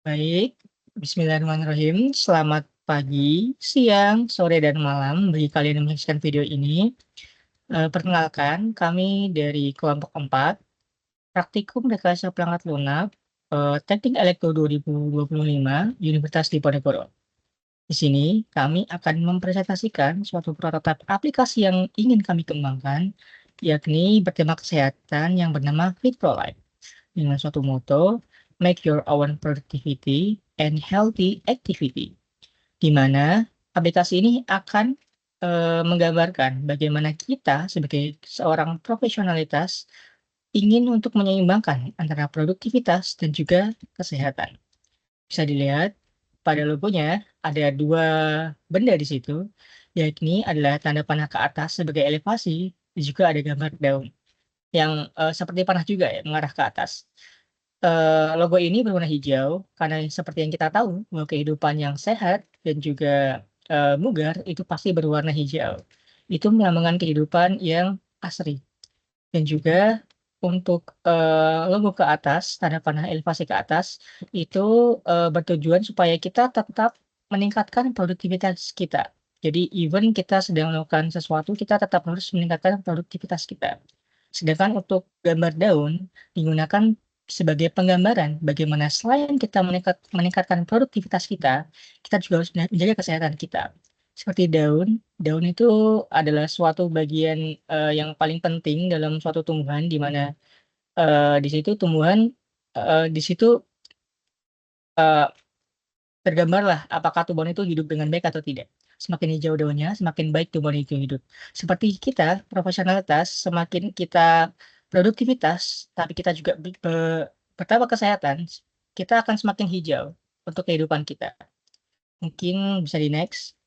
Baik, bismillahirrahmanirrahim. Selamat pagi, siang, sore, dan malam bagi kalian yang menyaksikan video ini. Perkenalkan, kami dari kelompok 4, Praktikum Rekayasa Perangkat Lunak, Teknik Elektro 2025, Universitas Diponegoro. Di sini, kami akan mempresentasikan suatu prototipe aplikasi yang ingin kami kembangkan, yakni bertema kesehatan yang bernama Fit for Life dengan suatu moto, Make Your Own Productivity and Healthy Activity, di mana aplikasi ini akan menggambarkan bagaimana kita sebagai seorang profesionalitas ingin untuk menyeimbangkan antara produktivitas dan juga kesehatan. Bisa dilihat pada logonya ada dua benda di situ, yakni adalah tanda panah ke atas sebagai elevasi, dan juga ada gambar daun yang seperti panah juga ya mengarah ke atas. Logo ini berwarna hijau karena seperti yang kita tahu bahwa kehidupan yang sehat dan juga, bugar itu pasti berwarna hijau. Itu melambangkan kehidupan yang asri. Dan juga untuk, logo ke atas, tanda panah elevasi ke atas, itu, bertujuan supaya kita tetap meningkatkan produktivitas kita. Jadi even kita sedang melakukan sesuatu, kita tetap harus meningkatkan produktivitas kita. Sedangkan untuk gambar daun digunakan sebagai penggambaran bagaimana selain kita meningkatkan produktivitas kita, kita juga harus menjaga kesehatan kita. Seperti daun, daun itu adalah suatu bagian, yang paling penting dalam suatu tumbuhan di mana, di situ tumbuhan, di situ, eee, tergambarlah apakah tumbuhan itu hidup dengan baik atau tidak. Semakin hijau daunnya, semakin baik tumbuhan itu hidup. Seperti kita, profesionalitas, semakin kita produktivitas, tapi kita juga bertambah kesehatan, kita akan semakin hijau untuk kehidupan kita. Mungkin bisa di-next.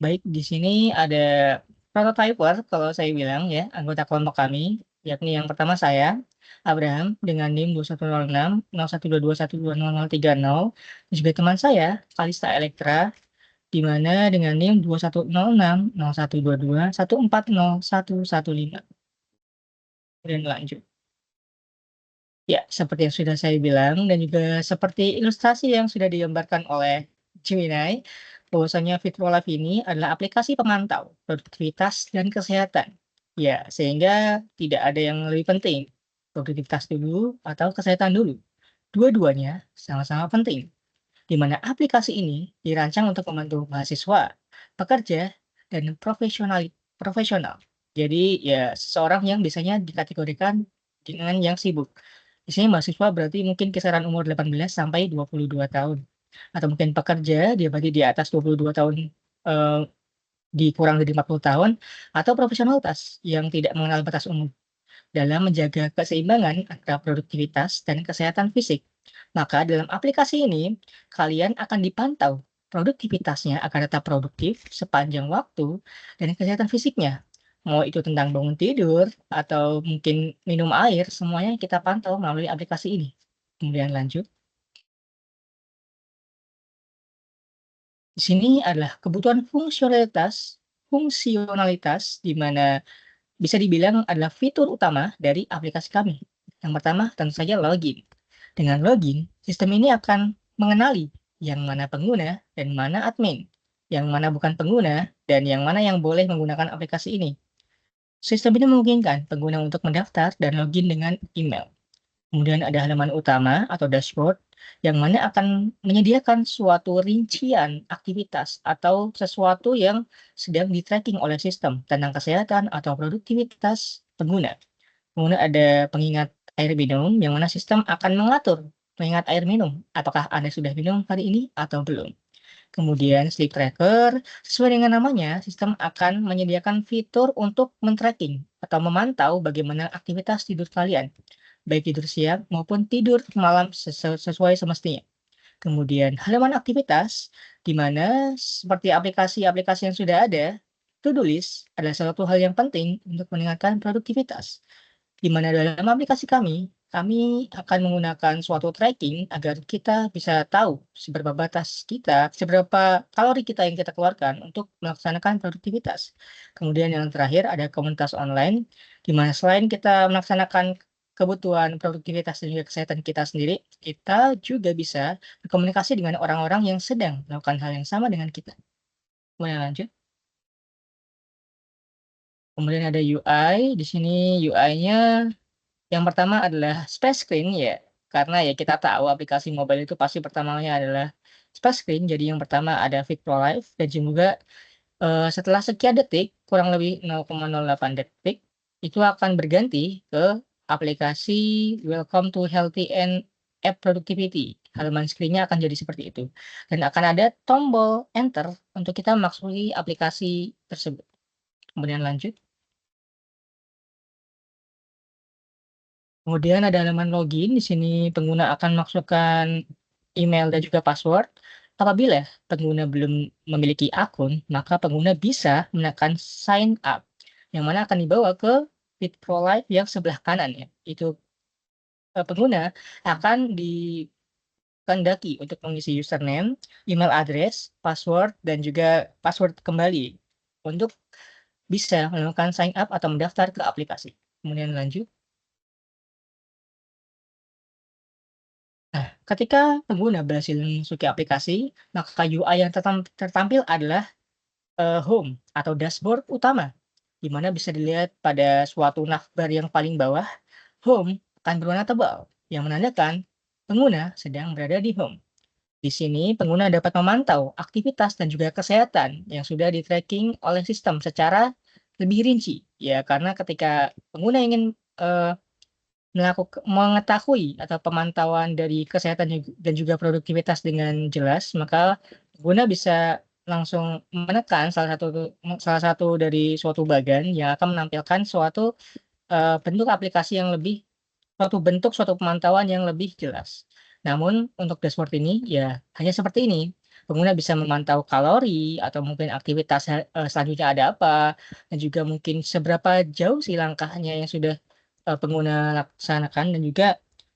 Baik, di sini ada prototyper kalau saya bilang ya, anggota kelompok kami, yakni yang pertama saya, Abraham, dengan NIM 2106 0122120030, dan juga teman saya, Kalista Elektra, di mana dengan NIM 2106 0122140115. Kemudian lanjut. Ya, seperti yang sudah saya bilang dan juga seperti ilustrasi yang sudah digambarkan oleh Gemini, bahwasanya Fitrolife ini adalah aplikasi pemantau produktivitas dan kesehatan. Ya, sehingga tidak ada yang lebih penting, produktivitas dulu atau kesehatan dulu. Dua-duanya sama-sama penting, di mana aplikasi ini dirancang untuk membantu mahasiswa, pekerja, dan profesional. Jadi ya seseorang yang biasanya dikategorikan dengan yang sibuk. Di sini mahasiswa berarti mungkin kisaran umur 18 sampai 22 tahun. Atau mungkin pekerja, dia berarti di atas 22 tahun, dikurang dari 40 tahun, atau profesionalitas yang tidak mengenal batas umur. Dalam menjaga keseimbangan antara produktivitas dan kesehatan fisik, maka dalam aplikasi ini, kalian akan dipantau produktivitasnya agar tetap produktif sepanjang waktu dan kesehatan fisiknya. Mau itu tentang bangun tidur atau mungkin minum air, semuanya kita pantau melalui aplikasi ini. Kemudian lanjut. Di sini adalah kebutuhan fungsionalitas di mana bisa dibilang adalah fitur utama dari aplikasi kami. Yang pertama tentu saja login. Dengan login, sistem ini akan mengenali yang mana pengguna dan mana admin, yang mana bukan pengguna, dan yang mana yang boleh menggunakan aplikasi ini. Sistem ini memungkinkan pengguna untuk mendaftar dan login dengan email. Kemudian ada halaman utama atau dashboard yang mana akan menyediakan suatu rincian aktivitas atau sesuatu yang sedang di-tracking oleh sistem tentang kesehatan atau produktivitas pengguna. Kemudian ada pengingat air minum yang mana sistem akan mengatur pengingat air minum. Apakah Anda sudah minum hari ini atau belum? Kemudian sleep tracker, sesuai dengan namanya, sistem akan menyediakan fitur untuk men-tracking atau memantau bagaimana aktivitas tidur kalian, baik tidur siang maupun tidur malam sesuai semestinya. Kemudian halaman aktivitas, di mana seperti aplikasi-aplikasi yang sudah ada, to-do list adalah suatu hal yang penting untuk meningkatkan produktivitas. Di mana dalam aplikasi kami akan menggunakan suatu tracking agar kita bisa tahu seberapa batas kita, seberapa kalori kita yang kita keluarkan untuk melaksanakan produktivitas. Kemudian yang terakhir ada komunitas online, di mana selain kita melaksanakan kebutuhan produktivitas dan juga kesehatan kita sendiri, kita juga bisa berkomunikasi dengan orang-orang yang sedang melakukan hal yang sama dengan kita. Kemudian lanjut, kemudian ada UI, di sini UI-nya yang pertama adalah splash screen ya, karena ya kita tahu aplikasi mobile itu pasti pertamanya adalah splash screen, jadi yang pertama ada Fit Pro Live dan juga setelah sekian detik, kurang lebih 0,08 detik, itu akan berganti ke aplikasi Welcome to Healthy and App Productivity. Halaman screen-nya akan jadi seperti itu. Dan akan ada tombol enter untuk kita memasuki aplikasi tersebut. Kemudian lanjut. Kemudian ada halaman login. Di sini pengguna akan masukkan email dan juga password. Apabila pengguna belum memiliki akun, maka pengguna bisa menekan sign up, yang mana akan dibawa ke Fit Pro Live yang sebelah kanan ya. Itu pengguna akan dikehendaki untuk mengisi username, email address, password, dan juga password kembali untuk bisa melakukan sign up atau mendaftar ke aplikasi. Kemudian lanjut. Nah, ketika pengguna berhasil memasuki aplikasi, maka UI yang tertampil adalah home atau dashboard utama, di mana bisa dilihat pada suatu navbar yang paling bawah, home akan berwarna tebal, yang menandakan pengguna sedang berada di home. Di sini, pengguna dapat memantau aktivitas dan juga kesehatan yang sudah di-tracking oleh sistem secara lebih rinci. Ya, karena ketika pengguna ingin mengetahui atau pemantauan dari kesehatan dan juga produktivitas dengan jelas, maka pengguna bisa langsung menekan salah satu dari suatu bagan yang akan menampilkan bentuk aplikasi yang lebih suatu pemantauan yang lebih jelas. Namun untuk dashboard ini ya hanya seperti ini. Pengguna bisa memantau kalori atau mungkin aktivitas selanjutnya ada apa, dan juga mungkin seberapa jauh sih langkahnya yang sudah pengguna laksanakan, dan juga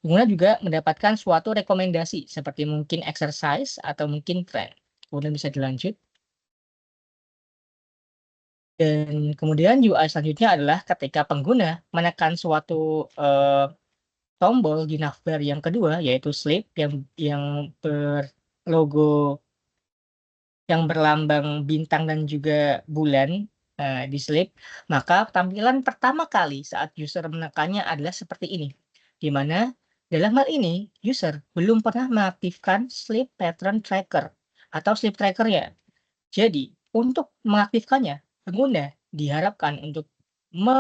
pengguna juga mendapatkan suatu rekomendasi seperti mungkin exercise atau mungkin tren. Kemudian bisa dilanjut. Dan kemudian UI selanjutnya adalah ketika pengguna menekan suatu tombol di navbar yang kedua, yaitu sleep yang berlogo yang berlambang bintang dan juga bulan, di sleep, maka tampilan pertama kali saat user menekannya adalah seperti ini, di mana dalam hal ini user belum pernah mengaktifkan sleep pattern tracker atau sleep tracker ya. Jadi untuk mengaktifkannya, pengguna diharapkan untuk me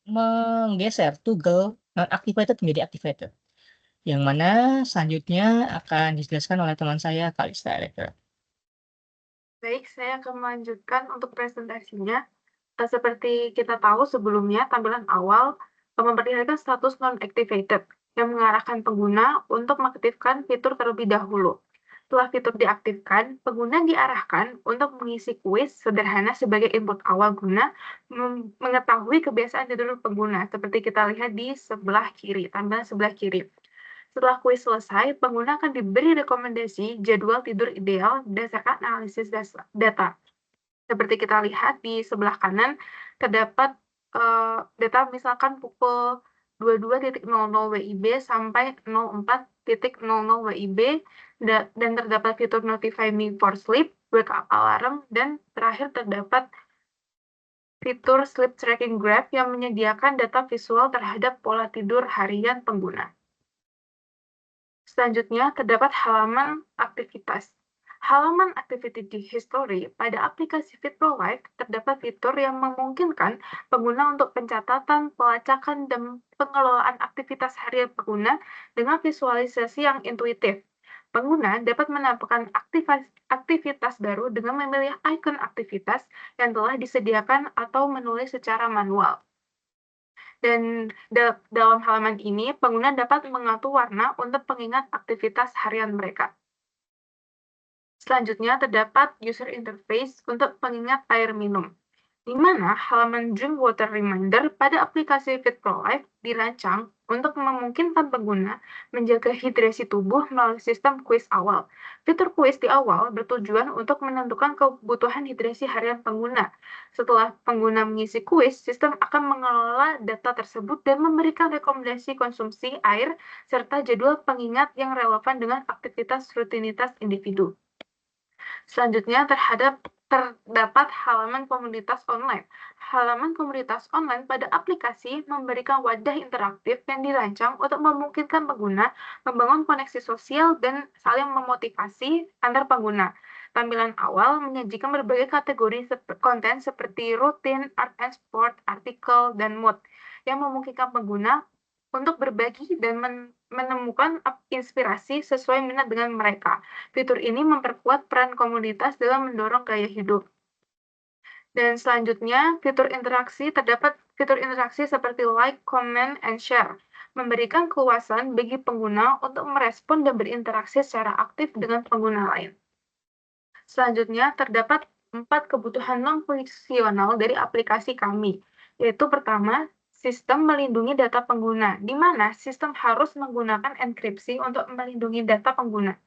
menggeser toggle non-activated menjadi activated, yang mana selanjutnya akan dijelaskan oleh teman saya, Kalista Elektra. Baik, saya akan melanjutkan untuk presentasinya. Seperti kita tahu sebelumnya, tampilan awal memperlihatkan status non-activated yang mengarahkan pengguna untuk mengaktifkan fitur terlebih dahulu. Setelah fitur diaktifkan, pengguna diarahkan untuk mengisi kuis sederhana sebagai input awal guna mengetahui kebiasaan tidur pengguna, seperti kita lihat di sebelah kiri, tampilan sebelah kiri. Setelah kuis selesai, pengguna akan diberi rekomendasi jadwal tidur ideal berdasarkan analisis data. Seperti kita lihat di sebelah kanan, terdapat data misalkan pukul 22.00 WIB sampai 04.00 WIB, dan terdapat fitur Notify Me for Sleep, Wake Up Alarm, dan terakhir terdapat fitur Sleep Tracking Graph yang menyediakan data visual terhadap pola tidur harian pengguna. Selanjutnya, terdapat halaman aktivitas. Halaman Activity History pada aplikasi Fit Pro Live terdapat fitur yang memungkinkan pengguna untuk pencatatan, pelacakan, dan pengelolaan aktivitas harian pengguna dengan visualisasi yang intuitif. Pengguna dapat menampilkan aktivitas baru dengan memilih ikon aktivitas yang telah disediakan atau menulis secara manual. Dan dalam halaman ini, pengguna dapat mengatur warna untuk pengingat aktivitas harian mereka. Selanjutnya, terdapat user interface untuk pengingat air minum. di mana halaman Drink Water Reminder pada aplikasi Fit Pro Life dirancang untuk memungkinkan pengguna menjaga hidrasi tubuh melalui sistem kuis awal. Fitur kuis di awal bertujuan untuk menentukan kebutuhan hidrasi harian pengguna. Setelah pengguna mengisi kuis, sistem akan mengelola data tersebut dan memberikan rekomendasi konsumsi air serta jadwal pengingat yang relevan dengan aktivitas rutinitas individu. Selanjutnya terdapat halaman komunitas online. Halaman komunitas online pada aplikasi memberikan wadah interaktif yang dirancang untuk memungkinkan pengguna membangun koneksi sosial dan saling memotivasi antar pengguna. Tampilan awal menyajikan berbagai kategori konten seperti rutin, art and sport, artikel, dan mood yang memungkinkan pengguna untuk berbagi dan menemukan inspirasi sesuai minat dengan mereka. Fitur ini memperkuat peran komunitas dalam mendorong gaya hidup. Dan selanjutnya, terdapat fitur interaksi seperti like, comment, and share, memberikan keluasan bagi pengguna untuk merespon dan berinteraksi secara aktif dengan pengguna lain. Selanjutnya, terdapat 4 kebutuhan non-fungsional dari aplikasi kami, yaitu pertama, sistem melindungi data pengguna, di mana sistem harus menggunakan enkripsi untuk melindungi data pengguna.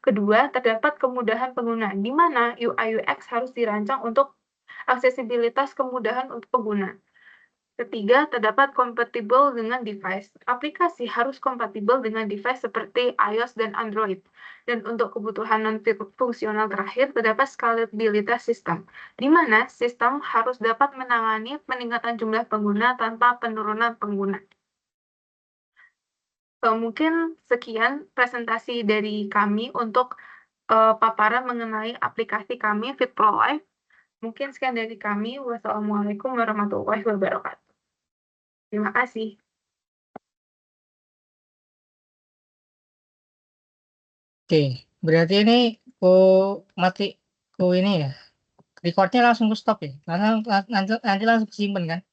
Kedua, terdapat kemudahan pengguna, di mana UI/UX harus dirancang untuk aksesibilitas kemudahan untuk pengguna. Ketiga, terdapat kompatibel dengan device. Aplikasi harus kompatibel dengan device seperti iOS dan Android. Dan untuk kebutuhan non-fungsional terakhir, terdapat skalabilitas sistem, di mana sistem harus dapat menangani peningkatan jumlah pengguna tanpa penurunan pengguna. Mungkin sekian presentasi dari kami untuk paparan mengenai aplikasi kami Fit Pro Life. Mungkin sekian dari kami. Wassalamualaikum warahmatullahi wabarakatuh. Terima kasih. Oke, berarti ini mati ini ya. Recordnya langsung ke stop ya. Karena nanti langsung simpen kan.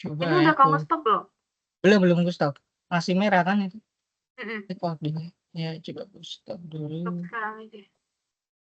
Coba Ini udah aku kamu stop belum? belum ke stop. Masih merah kan itu Mm-mm. recordingnya. Ya coba aku stop dulu. Stop sekarang aja.